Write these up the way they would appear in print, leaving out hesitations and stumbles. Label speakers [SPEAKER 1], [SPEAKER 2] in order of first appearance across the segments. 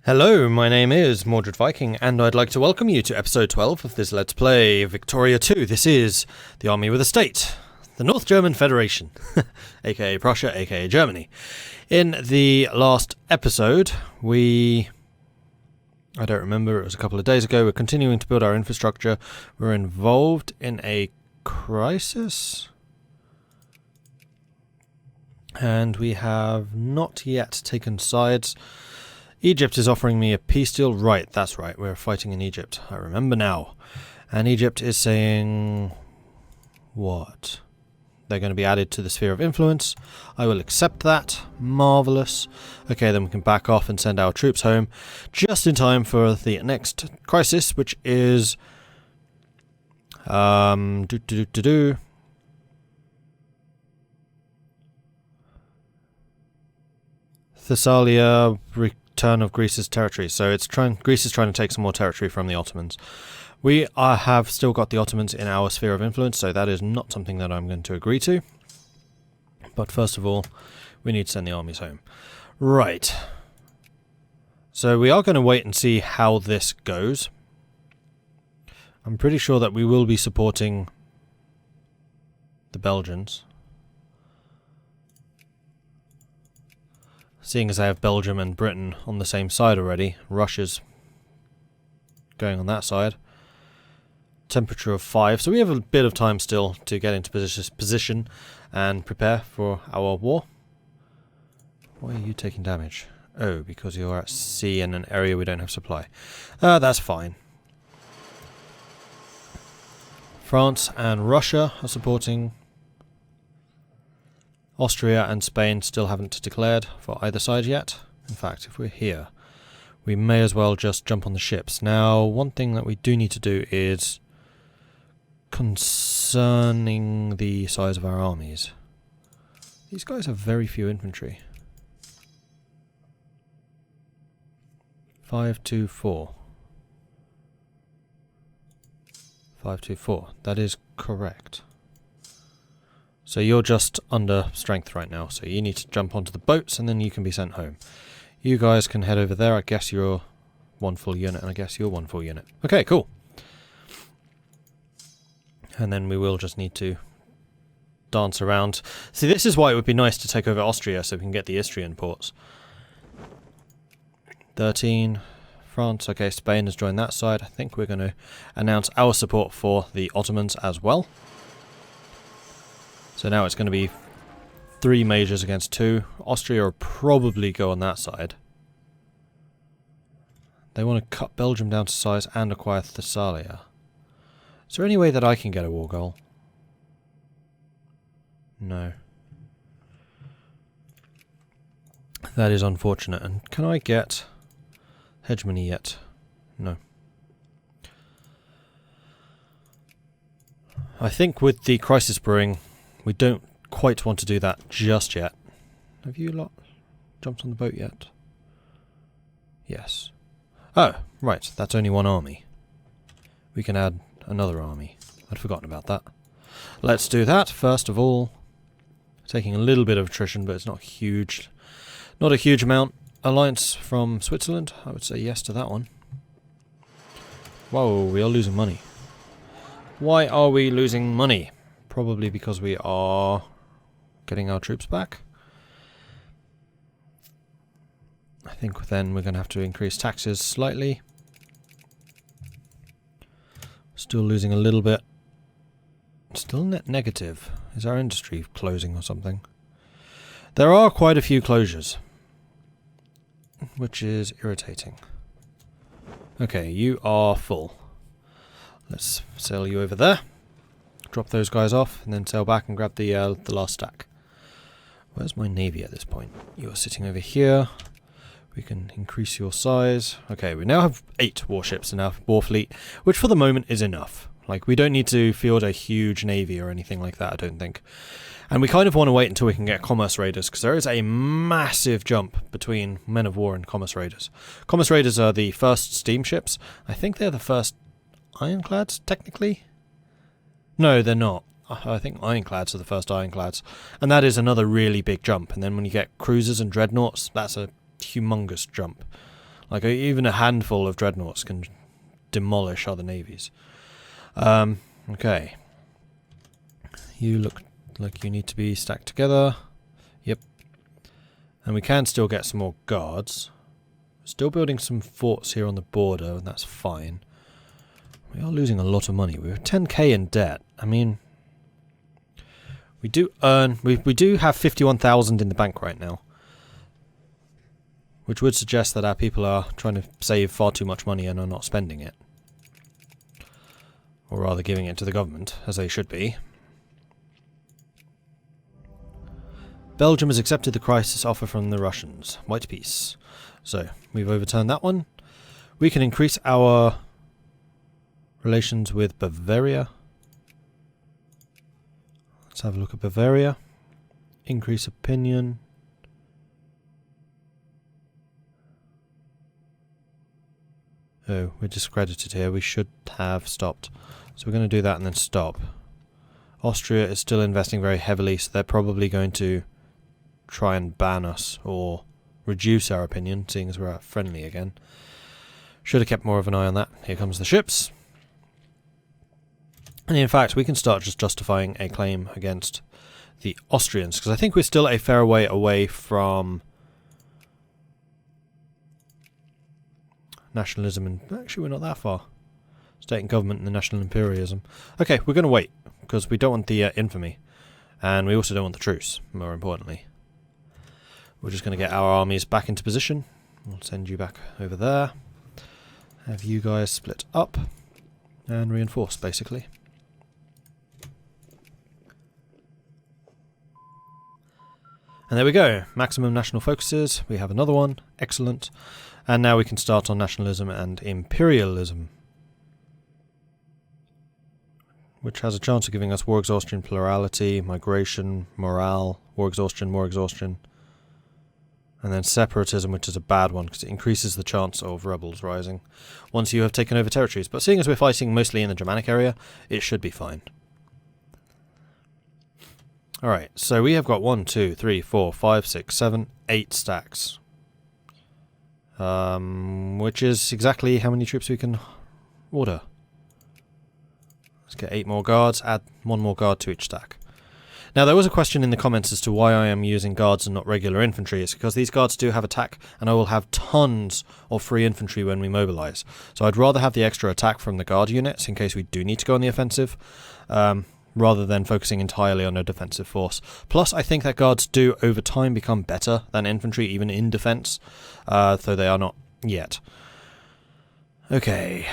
[SPEAKER 1] Hello, my name is Mordred Viking, and I'd like to welcome you to episode 12 of this Let's Play Victoria 2. This is the Army with a State, the North German Federation, aka Prussia, aka Germany. In the last episode, I don't remember, it was a couple of days ago, we're continuing to build our infrastructure. We're involved in a crisis, and we have not yet taken sides. Egypt is offering me a peace deal. Right, that's right, we're fighting in Egypt. I remember now. And Egypt is saying... what? They're going to be added to the sphere of influence. I will accept that. Marvellous. Okay, then we can back off and send our troops home just in time for the next crisis, which is... Thessalia... Turn of Greece's territory. So Greece is trying to take some more territory from the Ottomans. We have still got the Ottomans in our sphere of influence, so that is not something that I'm going to agree to. But first of all, we need to send the armies home. Right. So we are going to wait and see how this goes. I'm pretty sure that we will be supporting the Belgians. Seeing as I have Belgium and Britain on the same side already, Russia's going on that side. Temperature of 5, so we have a bit of time still to get into position and prepare for our war. Why are you taking damage? Oh, because you're at sea in an area we don't have supply. That's fine. France and Russia are supporting. Austria and Spain still haven't declared for either side yet. In fact, if we're here, we may as well just jump on the ships. Now, one thing that we do need to do is concerning the size of our armies. These guys have very few infantry. 524. 524. That is correct. So you're just under strength right now, so you need to jump onto the boats and then you can be sent home. You guys can head over there. I guess you're one full unit, and I guess you're one full unit. Okay, cool. And then we will just need to dance around. See, this is why it would be nice to take over Austria, so we can get the Istrian ports. 13. France. Okay, Spain has joined that side. I think we're going to announce our support for the Ottomans as well. So now it's going to be 3 majors against 2. Austria will probably go on that side. They want to cut Belgium down to size and acquire Thessalia. Is there any way that I can get a war goal? No. That is unfortunate. And can I get hegemony yet? No. I think with the crisis brewing, we don't quite want to do that just yet. Have you lot jumped on the boat yet? Yes. Oh, right, that's only one army. We can add another army. I'd forgotten about that. Let's do that, first of all. Taking a little bit of attrition, but it's not huge. Not a huge amount. Alliance from Switzerland, I would say yes to that one. Whoa, we are losing money. Why are we losing money? Probably because we are getting our troops back. I think then we're going to have to increase taxes slightly. Still losing a little bit. Still net negative. Is our industry closing or something? There are quite a few closures, which is irritating. Okay, you are full. Let's sail you over there. Drop those guys off, and then sail back and grab the last stack. Where's my navy at this point? You are sitting over here. We can increase your size. Okay, we now have 8 warships in our war fleet, which for the moment is enough. Like, we don't need to field a huge navy or anything like that, I don't think. And we kind of want to wait until we can get commerce raiders, because there is a massive jump between men of war and commerce raiders. Commerce raiders are the first steamships. I think they're the first ironclads, technically. No, they're not. I think ironclads are the first ironclads. And that is another really big jump. And then when you get cruisers and dreadnoughts, that's a humongous jump. Like, even a handful of dreadnoughts can demolish other navies. Okay. You look like you need to be stacked together. Yep. And we can still get some more guards. Still building some forts here on the border, and that's fine. We are losing a lot of money. We're 10k in debt. I mean, we do earn... We do have 51,000 in the bank right now. Which would suggest that our people are trying to save far too much money and are not spending it. Or rather giving it to the government, as they should be. Belgium has accepted the crisis offer from the Russians. White peace. So, we've overturned that one. We can increase our relations with Bavaria. Let's have a look at Bavaria. Increase opinion. Oh, we're discredited here. We should have stopped. So we're going to do that and then stop. Austria is still investing very heavily, so they're probably going to try and ban us or reduce our opinion, seeing as we're friendly again. Should have kept more of an eye on that. Here comes the ships. And in fact, we can start just justifying a claim against the Austrians, because I think we're still a fair way away from nationalism, and actually we're not that far. State and government and the national imperialism. Okay, we're going to wait, because we don't want the infamy, and we also don't want the truce, more importantly. We're just going to get our armies back into position. We'll send you back over there. Have you guys split up and reinforce, basically. And there we go. Maximum national focuses. We have another one. Excellent. And now we can start on nationalism and imperialism, which has a chance of giving us war exhaustion, plurality, migration, morale, war exhaustion, more exhaustion. And then separatism, which is a bad one, because it increases the chance of rebels rising once you have taken over territories. But seeing as we're fighting mostly in the Germanic area, it should be fine. Alright, so we have got 1, 2, 3, 4, 5, 6, 7, 8 stacks. Which is exactly how many troops we can order. Let's get 8 more guards, add 1 more guard to each stack. Now, there was a question in the comments as to why I am using guards and not regular infantry. It's because these guards do have attack, and I will have tons of free infantry when we mobilise. So I'd rather have the extra attack from the guard units in case we do need to go on the offensive, rather than focusing entirely on a defensive force. Plus, I think that guards do, over time, become better than infantry, even in defence, though they are not yet. Okay.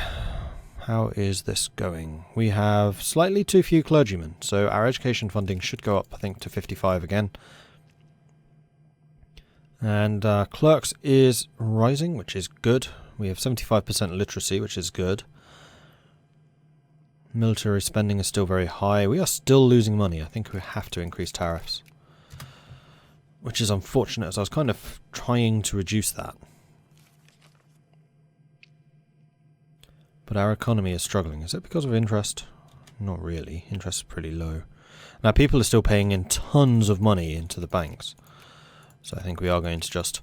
[SPEAKER 1] How is this going? We have slightly too few clergymen, so our education funding should go up, I think, to 55 again. And clerks is rising, which is good. We have 75% literacy, which is good. Military spending is still very high. We are still losing money. I think we have to increase tariffs, which is unfortunate, as I was kind of trying to reduce that. But our economy is struggling. Is it because of interest? Not really. Interest is pretty low. Now, people are still paying in tons of money into the banks. So I think we are going to just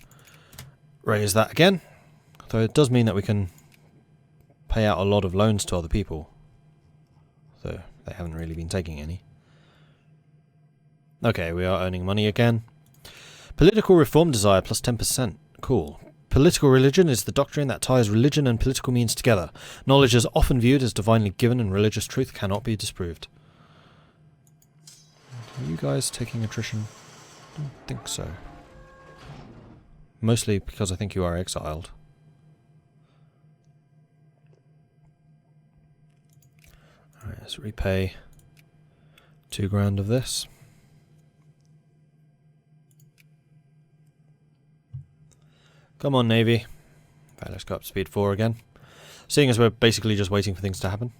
[SPEAKER 1] raise that again. Though it does mean that we can pay out a lot of loans to other people. Though they haven't really been taking any. Okay, we are earning money again. Political reform desire plus 10%. Cool. Political religion is the doctrine that ties religion and political means together. Knowledge is often viewed as divinely given, and religious truth cannot be disproved. Are you guys taking attrition? I don't think so. Mostly because I think you are exiled. Alright, let's repay 2 grand of this. Come on, Navy. Right, let's go up to speed 4 again. Seeing as we're basically just waiting for things to happen.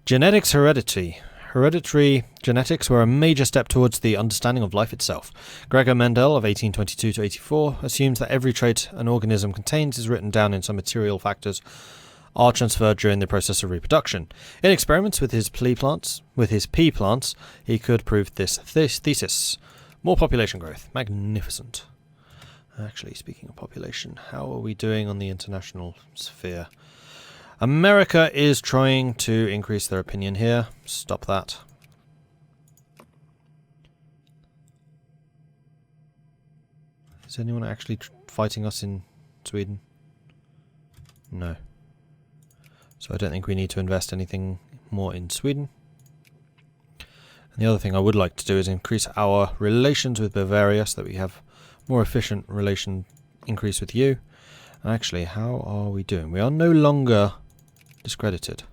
[SPEAKER 1] Genetics heredity. Hereditary genetics were a major step towards the understanding of life itself. Gregor Mendel of 1822 to 84 assumes that every trait an organism contains is written down in some material factors are transferred during the process of reproduction. In experiments with his pea plants, he could prove this thesis. More population growth. Magnificent. Actually, speaking of population, how are we doing on the international sphere? America is trying to increase their opinion here. Stop that. Is anyone actually fighting us in Sweden? No. So I don't think we need to invest anything more in Sweden. And the other thing I would like to do is increase our relations with Bavaria so that we have more efficient relation increase with you. And actually, how are we doing? We are no longer discredited.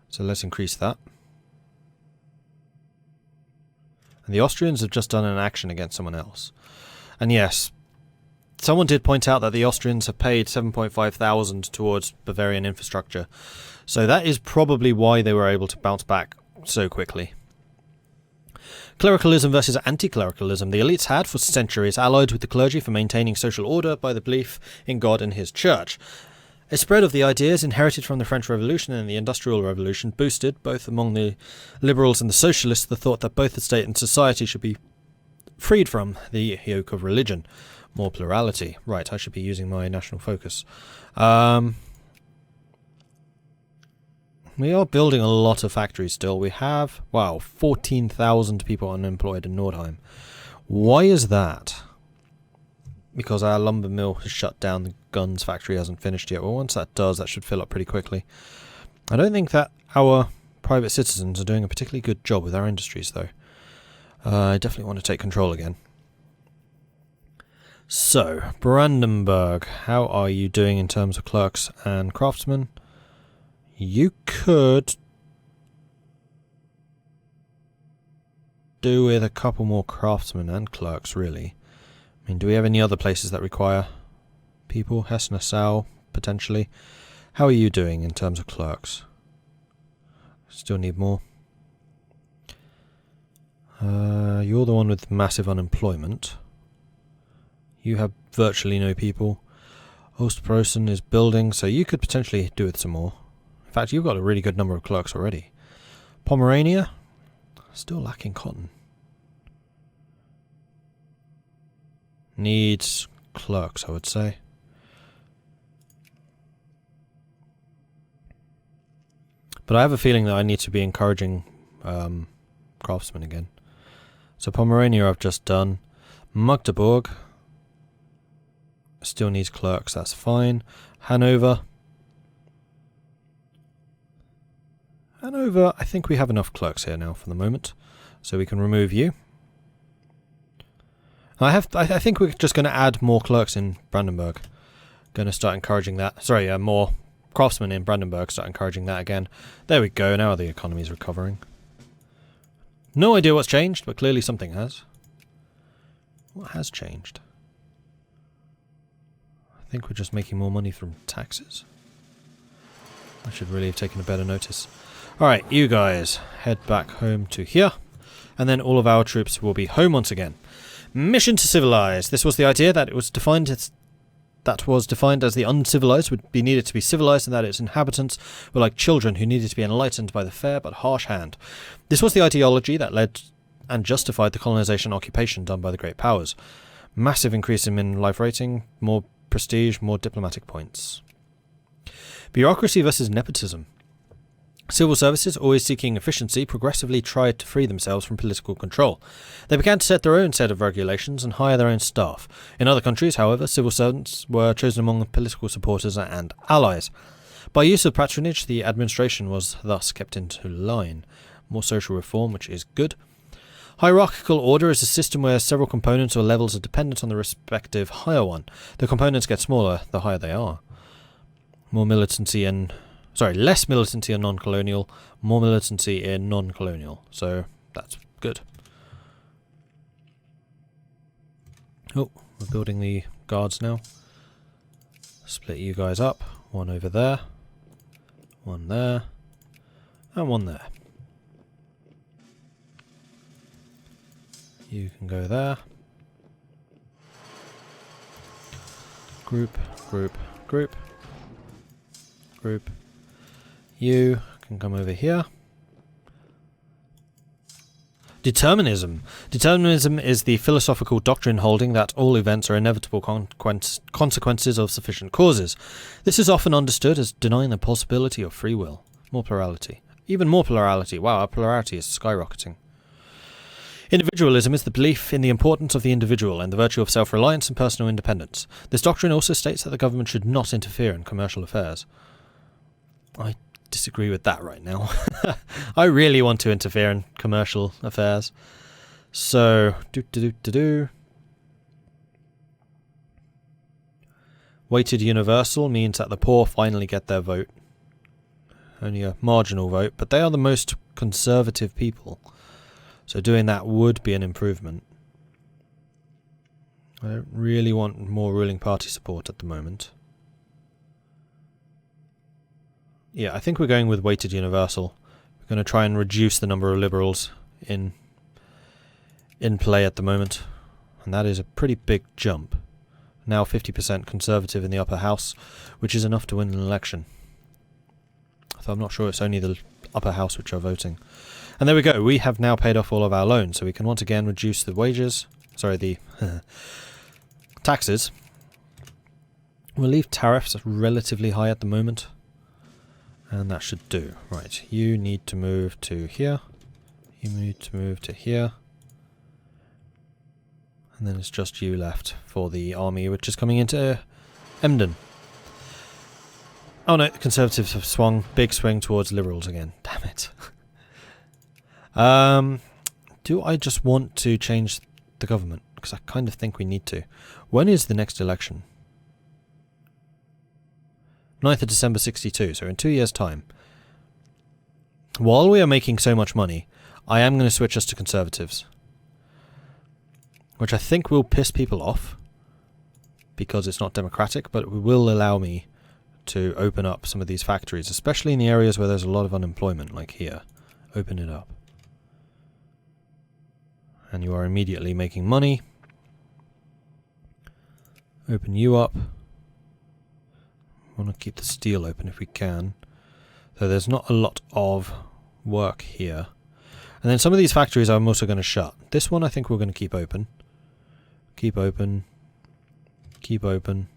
[SPEAKER 1] So let's increase that. And the Austrians have just done an action against someone else. And yes, someone did point out that the Austrians have paid 7,500 towards Bavarian infrastructure. So that is probably why they were able to bounce back so quickly. Clericalism versus anti-clericalism. The elites had, for centuries, allied with the clergy for maintaining social order by the belief in God and his church. A spread of the ideas inherited from the French Revolution and the Industrial Revolution boosted, both among the liberals and the socialists, the thought that both the state and society should be freed from the yoke of religion. More plurality. Right, I should be using my national focus. We are building a lot of factories still. We have, wow, 14,000 people unemployed in Nordheim. Why is that? Because our lumber mill has shut down, the guns factory hasn't finished yet. Well, once that does, that should fill up pretty quickly. I don't think that our private citizens are doing a particularly good job with our industries, though. I definitely want to take control again. So, Brandenburg, how are you doing in terms of clerks and craftsmen? You could do with a couple more craftsmen and clerks, really. I mean, do we have any other places that require people? Hesse-Nassau, potentially. How are you doing in terms of clerks? Still need more. You're the one with massive unemployment. You have virtually no people. Ostpreußen is building, so you could potentially do with some more. In fact, you've got a really good number of clerks already. Pomerania, still lacking cotton. Needs clerks, I would say. But I have a feeling that I need to be encouraging craftsmen again. So Pomerania I've just done. Magdeburg still needs clerks, that's fine. Hanover, I think we have enough clerks here now for the moment, so we can remove you. I think we're just going to add more clerks in Brandenburg. Going to start encouraging that. Sorry, more craftsmen in Brandenburg. Start encouraging that again. There we go. Now the economy's recovering. No idea what's changed, but clearly something has. What has changed? I think we're just making more money from taxes. I should really have taken a better notice. Alright, you guys, head back home to here, and then all of our troops will be home once again. Mission to civilize. This was the idea that it was defined as the uncivilized would be needed to be civilized, and that its inhabitants were like children who needed to be enlightened by the fair but harsh hand. This was the ideology that led and justified the colonization and occupation done by the great powers. Massive increase in life rating, more prestige, more diplomatic points. Bureaucracy versus nepotism. Civil services, always seeking efficiency, progressively tried to free themselves from political control. They began to set their own set of regulations and hire their own staff. In other countries, however, civil servants were chosen among political supporters and allies. By use of patronage, the administration was thus kept into line. More social reform, which is good. Hierarchical order is a system where several components or levels are dependent on the respective higher one. The components get smaller the higher they are. Less militancy in non-colonial, more militancy in non-colonial. So that's good. Oh, we're building the guards now. Split you guys up. One over there. One there. And one there. You can go there. Group, group, group. Group. You can come over here. Determinism. Determinism is the philosophical doctrine holding that all events are inevitable consequences of sufficient causes. This is often understood as denying the possibility of free will. More plurality. Even more plurality. Wow, our plurality is skyrocketing. Individualism is the belief in the importance of the individual and the virtue of self-reliance and personal independence. This doctrine also states that the government should not interfere in commercial affairs. I disagree with that right now. I really want to interfere in commercial affairs. So, Weighted universal means that the poor finally get their vote. Only a marginal vote, but they are the most conservative people. So doing that would be an improvement. I don't really want more ruling party support at the moment. Yeah, I think we're going with weighted universal. We're going to try and reduce the number of liberals in play at the moment. And that is a pretty big jump. Now 50% conservative in the upper house, which is enough to win an election. So I'm not sure it's only the upper house which are voting. And there we go, we have now paid off all of our loans, so we can once again reduce the wages, the taxes. We'll leave tariffs relatively high at the moment, and that should do. Right, you need to move to here, you need to move to here, and then it's just you left for the army, which is coming into Emden. Oh no, the Conservatives have swung, big swing towards Liberals again, damn it. Do I just want to change the government? Because I kind of think we need to. When is the next election? 9th of December 62, so in 2 years' time. While we are making so much money, I am going to switch us to Conservatives. Which I think will piss people off, because it's not democratic, but it will allow me to open up some of these factories, especially in the areas where there's a lot of unemployment, like here. Open it up. And you are immediately making money. Open you up. I want to keep the steel open if we can. So there's not a lot of work here. And then some of these factories I'm also going to shut. This one I think we're going to keep open. Keep open. Keep open.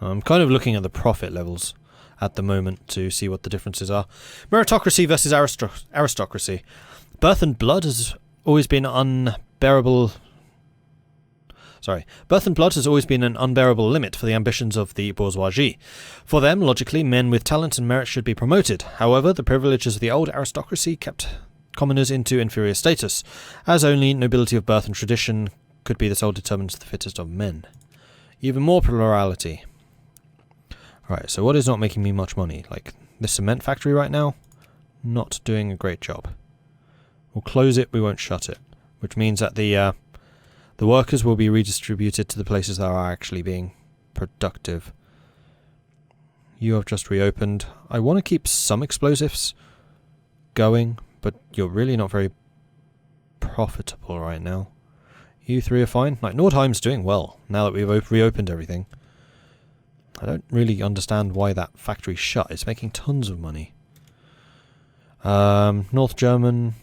[SPEAKER 1] I'm kind of looking at the profit levels at the moment to see what the differences are. Meritocracy versus aristocracy. Birth and blood has always been unbearable. Birth and blood has always been an unbearable limit for the ambitions of the bourgeoisie. For them, logically, men with talent and merit should be promoted. However, the privileges of the old aristocracy kept commoners into inferior status, as only nobility of birth and tradition could be the sole determinants of the fittest of men. Even more plurality. Right, so what is not making me much money? Like this cement factory right now? Not doing a great job. We'll close it, we won't shut it. Which means that the workers will be redistributed to the places that are actually being productive. You have just reopened. I want to keep some explosives going, but you're really not very profitable right now. You three are fine. Like, Nordheim's doing well, now that we've reopened everything. I don't really understand why that factory shut. It's making tons of money. North German...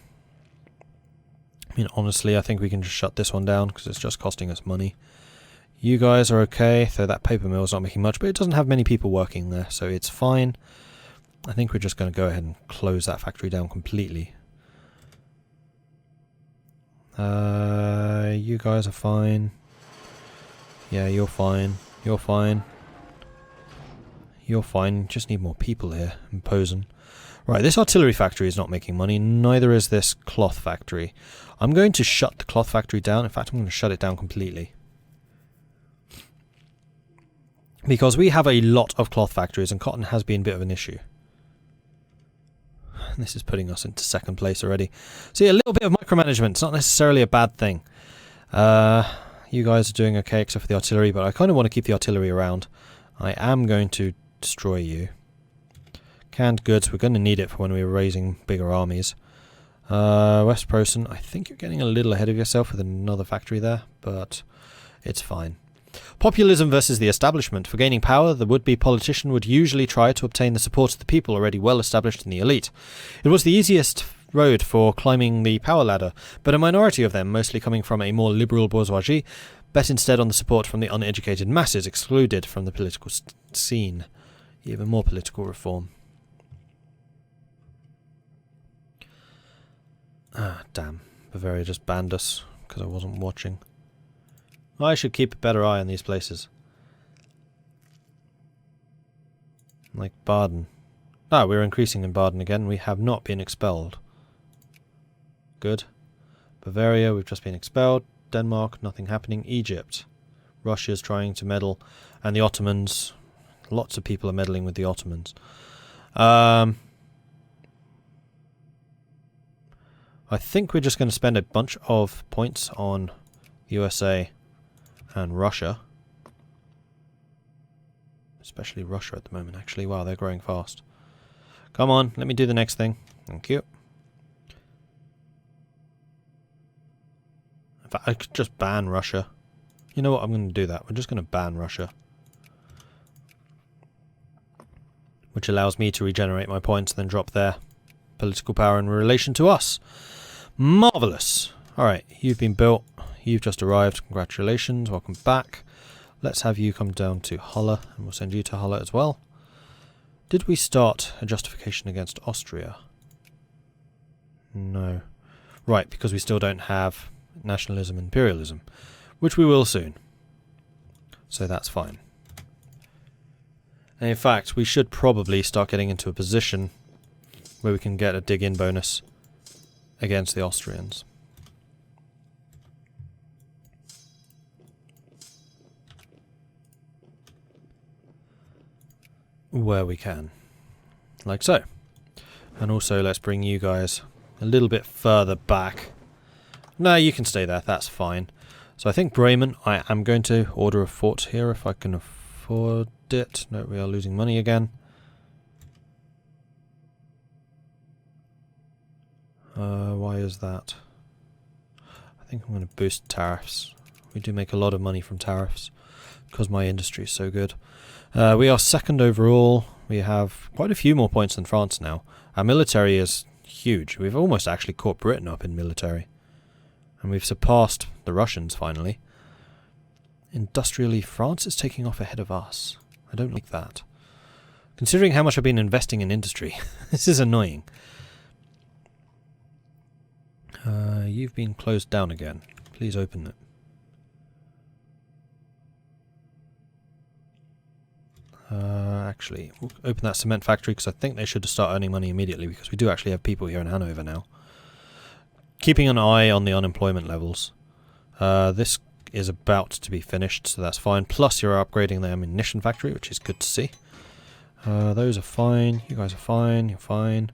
[SPEAKER 1] I mean, honestly, I think we can just shut this one down, because it's just costing us money. You guys are okay, though that paper mill is not making much, but it doesn't have many people working there, so it's fine. I think we're just going to go ahead and close that factory down completely. You guys are fine. Yeah, you're fine. You're fine. You're fine. Just need more people here in Posen. Right, this artillery factory is not making money, neither is this cloth factory. I'm going to shut the cloth factory down. In fact, I'm going to shut it down completely. Because we have a lot of cloth factories and cotton has been a bit of an issue. This is putting us into second place already. See, a little bit of micromanagement. It's not necessarily a bad thing. You guys are doing okay except for the artillery, but I kind of want to keep the artillery around. I am going to destroy you. Canned goods, we're going to need it for when we're raising bigger armies. West Prussia, I think you're getting a little ahead of yourself with another factory there, but it's fine. Populism versus the establishment. For gaining power, the would-be politician would usually try to obtain the support of the people already well established in the elite. It was the easiest road for climbing the power ladder, but a minority of them, mostly coming from a more liberal bourgeoisie, bet instead on the support from the uneducated masses excluded from the political scene. Even more political reform. Ah, damn. Bavaria just banned us because I wasn't watching. I should keep a better eye on these places. Like Baden. Ah, we're increasing in Baden again. We have not been expelled. Good. Bavaria, we've just been expelled. Denmark, nothing happening. Egypt. Russia's trying to meddle. And the Ottomans. Lots of people are meddling with the Ottomans. I think we're just going to spend a bunch of points on USA and Russia. Especially Russia at the moment, actually. Wow, they're growing fast. Come on, let me do the next thing. Thank you. In fact, I could just ban Russia. You know what, I'm going to do that. We're just going to ban Russia. Which allows me to regenerate my points and then drop their political power in relation to us. Marvellous. Alright, you've been built. You've just arrived. Congratulations. Welcome back. Let's have you come down to Halle, and we'll send you to Halle as well. Did we start a justification against Austria? No. Right, because we still don't have nationalism and imperialism, which we will soon. So that's fine. And in fact, we should probably start getting into a position where we can get a dig-in bonus against the Austrians. Where we can. Like so. And also let's bring you guys a little bit further back. No, you can stay there, that's fine. So I think Bremen, I am going to order a fort here if I can afford it. No, we are losing money again. Why is that? I think I'm going to boost tariffs. We do make a lot of money from tariffs because my industry is so good. We are second overall. We have quite a few more points than France now. Our military is huge. We've almost actually caught Britain up in military. And we've surpassed the Russians finally. Industrially, France is taking off ahead of us. I don't like that. Considering how much I've been investing in industry, this is annoying. You've been closed down again. Please open it. Actually, we'll open that cement factory because I think they should start earning money immediately because we do actually have people here in Hanover now. Keeping an eye on the unemployment levels. This is about to be finished, so that's fine. Plus you're upgrading the ammunition factory, which is good to see. Those are fine. You guys are fine. You're fine.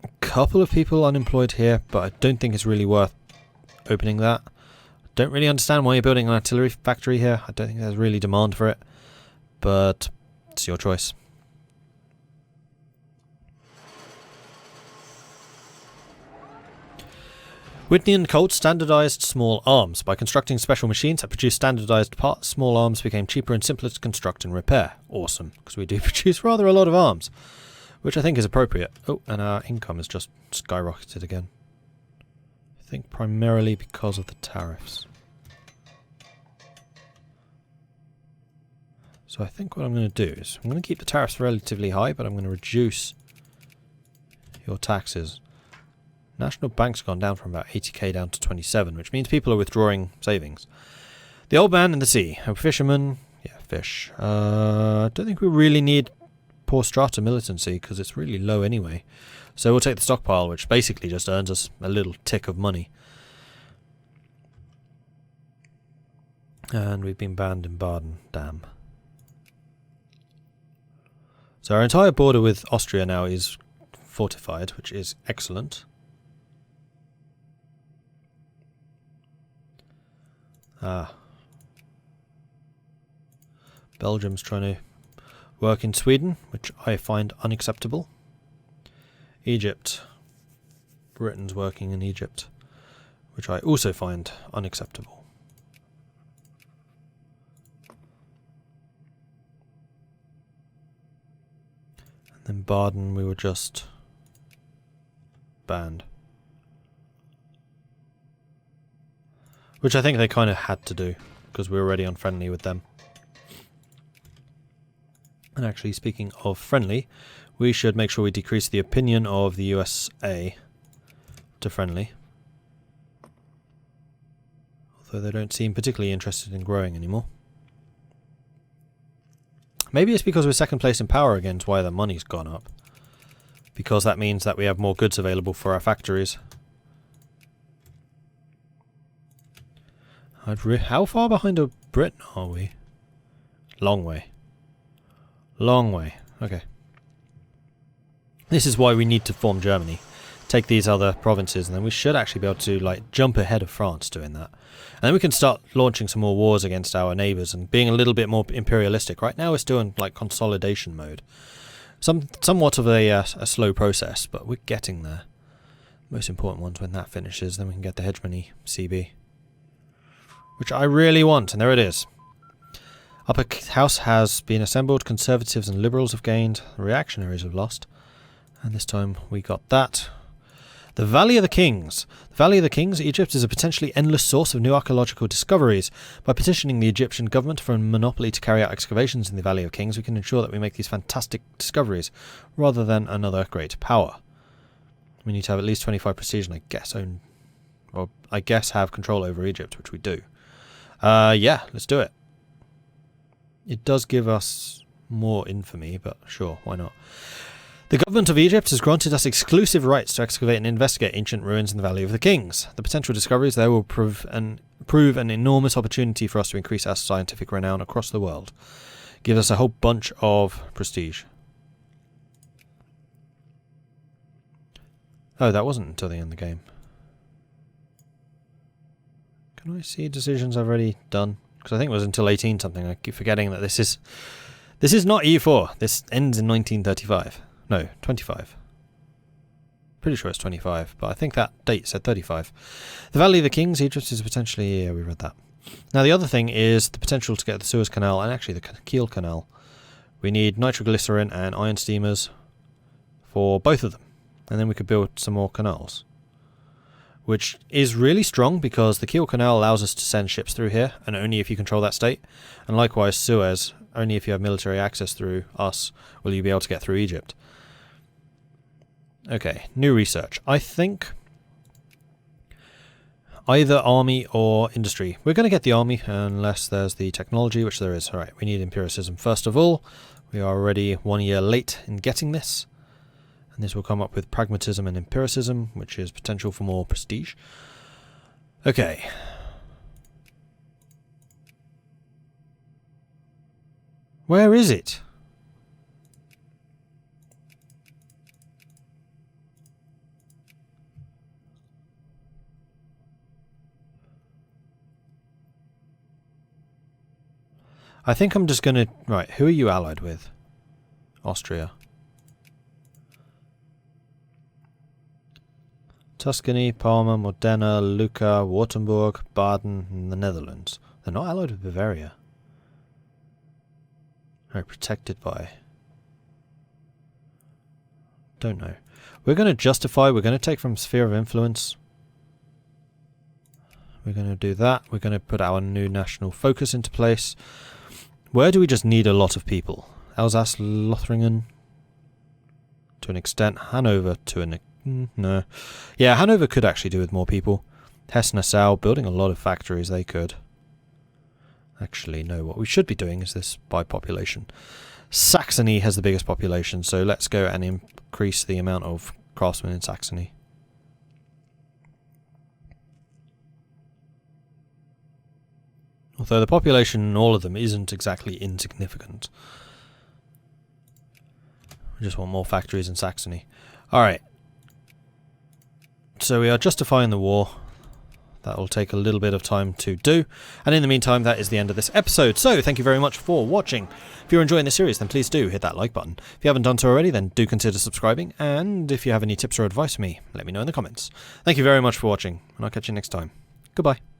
[SPEAKER 1] A couple of people unemployed here, but I don't think it's really worth opening that. I don't really understand why you're building an artillery factory here. I don't think there's really demand for it. But it's your choice. Whitney and Colt standardized small arms. By constructing special machines that produce standardized parts, small arms became cheaper and simpler to construct and repair. Awesome, because we do produce rather a lot of arms, which I think is appropriate. Oh, and our income has just skyrocketed again. I think primarily because of the tariffs. So I think what I'm going to do is, I'm going to keep the tariffs relatively high, but I'm going to reduce your taxes. National bank's gone down from about 80k down to 27, which means people are withdrawing savings. The old man in the sea, a fisherman, yeah, fish. I don't think we really need poor strata militancy because it's really low anyway. So we'll take the stockpile, which basically just earns us a little tick of money. And we've been banned in Baden, damn. So our entire border with Austria now is fortified, which is excellent. Belgium's trying to work in Sweden, which I find unacceptable. Egypt. Britain's working in Egypt, which I also find unacceptable. And then Baden, we were just expand. Which I think they kind of had to do, because we're already on friendly with them. And actually, speaking of friendly, we should make sure we decrease the opinion of the USA to friendly. Although they don't seem particularly interested in growing anymore. Maybe it's because we're second place in power again, is why the money's gone up. Because that means that we have more goods available for our factories. How far behind Britain are we? Long way. Long way. Okay. This is why we need to form Germany. Take these other provinces, and then we should actually be able to like jump ahead of France doing that. And then we can start launching some more wars against our neighbours and being a little bit more imperialistic. Right now we're still in like consolidation mode. Somewhat of a slow process, but we're getting there. Most important one's when that finishes, then we can get the hegemony CB. Which I really want, and there it is. Upper house has been assembled, conservatives and liberals have gained, reactionaries have lost. And this time we got that. The Valley of the Kings. The Valley of the Kings, Egypt, is a potentially endless source of new archaeological discoveries. By petitioning the Egyptian government for a monopoly to carry out excavations in the Valley of Kings, we can ensure that we make these fantastic discoveries, rather than another great power. We need to have at least 25 prestige, and I guess have control over Egypt, which we do. Yeah, let's do it. It does give us more infamy, but sure, why not? The government of Egypt has granted us exclusive rights to excavate and investigate ancient ruins in the Valley of the Kings. The potential discoveries there will prove an enormous opportunity for us to increase our scientific renown across the world. Give us a whole bunch of prestige. Oh, that wasn't until the end of the game. Can I see decisions I've already done? Because I think it was until 18 something. I keep forgetting that this is not EU4. This ends in 1935. No, 25. Pretty sure it's 25, but I think that date said 35. The Valley of the Kings, Egypt is potentially... Yeah, we read that. Now the other thing is the potential to get the Suez Canal and actually the Kiel Canal. We need nitroglycerin and iron steamers for both of them. And then we could build some more canals. Which is really strong because the Kiel Canal allows us to send ships through here, and only if you control that state. And likewise Suez, only if you have military access through us will you be able to get through Egypt. Okay, new research. I think either army or industry. We're going to get the army unless there's the technology, which there is. Alright, we need empiricism first of all. We are already 1 year late in getting this. And this will come up with pragmatism and empiricism, which is potential for more prestige. Okay. Where is it? I think I'm just going to... Right, who are you allied with? Austria. Tuscany, Parma, Modena, Lucca, Württemberg, Baden, and the Netherlands. They're not allied with Bavaria. They're protected by... Don't know. We're going to justify, we're going to take from Sphere of Influence. We're going to do that. We're going to put our new national focus into place. Where do we just need a lot of people? Alsace, Lothringen, to an extent. Hanover, to an... no. Yeah, Hanover could actually do with more people. Hesse-Nassau, building a lot of factories, they could. Actually, no, what we should be doing is this by population. Saxony has the biggest population, so let's go and increase the amount of craftsmen in Saxony. Although the population in all of them isn't exactly insignificant. We just want more factories in Saxony. Alright. So we are justifying the war. That will take a little bit of time to do. And in the meantime, that is the end of this episode. So thank you very much for watching. If you're enjoying this series, then please do hit that like button. If you haven't done so already, then do consider subscribing. And if you have any tips or advice for me, let me know in the comments. Thank you very much for watching, and I'll catch you next time. Goodbye.